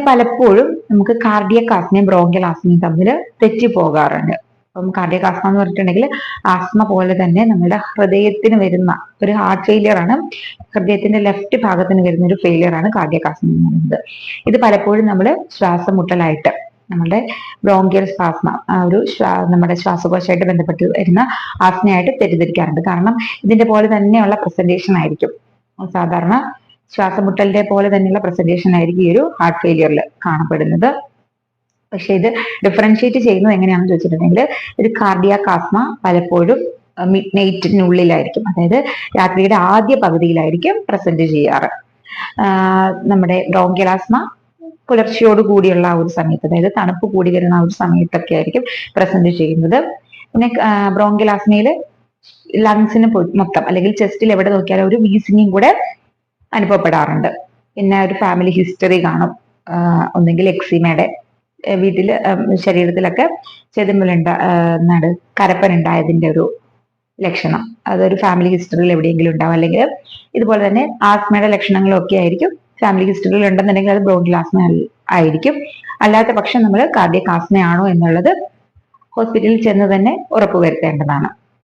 പലപ്പോഴും നമുക്ക് cardiac ആസ്മയും bronchial ആസ്മയും തമ്മിൽ തെറ്റിപ്പോകാറുണ്ട്. അപ്പം കാർഡിയക് ആസ്മ എന്ന് പറഞ്ഞിട്ടുണ്ടെങ്കിൽ ആസ്മ പോലെ തന്നെ നമ്മുടെ ഹൃദയത്തിന് വരുന്ന ഒരു ഹാർട്ട് ഫെയിലിയർ ആണ്. ഹൃദയത്തിന്റെ ലെഫ്റ്റ് ഭാഗത്തിന് വരുന്ന ഒരു ഫെയിലിയർ ആണ് കാർഡിയക് ആസ്മ എന്ന് പറയുന്നത്. ഇത് പലപ്പോഴും നമ്മൾ ശ്വാസമുട്ടലായിട്ട്, നമ്മുടെ ബ്രോങ്കിയൽ ആസ്മ, ഒരു നമ്മുടെ ശ്വാസകോശമായിട്ട് ബന്ധപ്പെട്ട് വരുന്ന ആസ്മയായിട്ട് തെറ്റിദ്ധരിക്കാറുണ്ട്. കാരണം ഇതിന്റെ പോലെ തന്നെയുള്ള പ്രസന്റേഷൻ ആയിരിക്കും, സാധാരണ ശ്വാസമുട്ടലിന്റെ പോലെ തന്നെയുള്ള പ്രസന്റേഷൻ ആയിരിക്കും ഈ ഒരു ഹാർട്ട് ഫെയിലിയറിൽ കാണപ്പെടുന്നത്. പക്ഷെ ഇത് ഡിഫറൻഷിയേറ്റ് ചെയ്യുന്നത് എങ്ങനെയാണെന്ന് ചോദിച്ചിട്ടുണ്ടെങ്കിൽ, ഒരു കാർഡിയാക് ആസ്മ പലപ്പോഴും മിഡ് നൈറ്റിനുള്ളിലായിരിക്കും, അതായത് രാത്രിയുടെ ആദ്യ പകുതിയിലായിരിക്കും പ്രസന്റ് ചെയ്യാറ്. നമ്മുടെ ബ്രോങ്കിയൽ ആസ്മ പുലർച്ചയോട് കൂടിയുള്ള ആ ഒരു സമയത്ത്, അതായത് തണുപ്പ് കൂടി വരുന്ന ആ ഒരു സമയത്തൊക്കെ ആയിരിക്കും പ്രസന്റ് ചെയ്യുന്നത്. പിന്നെ ബ്രോങ്കിയൽ ആസ്മയിൽ ലങ്സിന് മൊത്തം അല്ലെങ്കിൽ ചെസ്റ്റിൽ എവിടെ നോക്കിയാലും ഒരു വീസിങ്ങും കൂടെ അനുഭവപ്പെടാറുണ്ട്. പിന്നെ ഒരു ഫാമിലി ഹിസ്റ്ററി കാണും, ഒന്നെങ്കിൽ എക്സിമയുടെ, വീട്ടില് ശരീരത്തിലൊക്കെ കരപ്പൻ ഉണ്ടായതിന്റെ ഒരു ലക്ഷണം, അതൊരു ഫാമിലി ഹിസ്റ്ററിയിൽ എവിടെയെങ്കിലും ഉണ്ടാവും. അല്ലെങ്കിൽ ഇതുപോലെ തന്നെ ആസ്മയുടെ ലക്ഷണങ്ങളൊക്കെ ആയിരിക്കും ഫാമിലി ഹിസ്റ്ററിയിൽ ഉണ്ടെന്നുണ്ടെങ്കിൽ അത് ബ്രോങ്കിയൽ ആസ്മ ആയിരിക്കും. അല്ലാത്ത പക്ഷം നമ്മൾ കാർഡിയക് ആസ്മയാണോ എന്നുള്ളത് ഹോസ്പിറ്റലിൽ ചെന്ന് തന്നെ ഉറപ്പുവരുത്തേണ്ടതാണ്.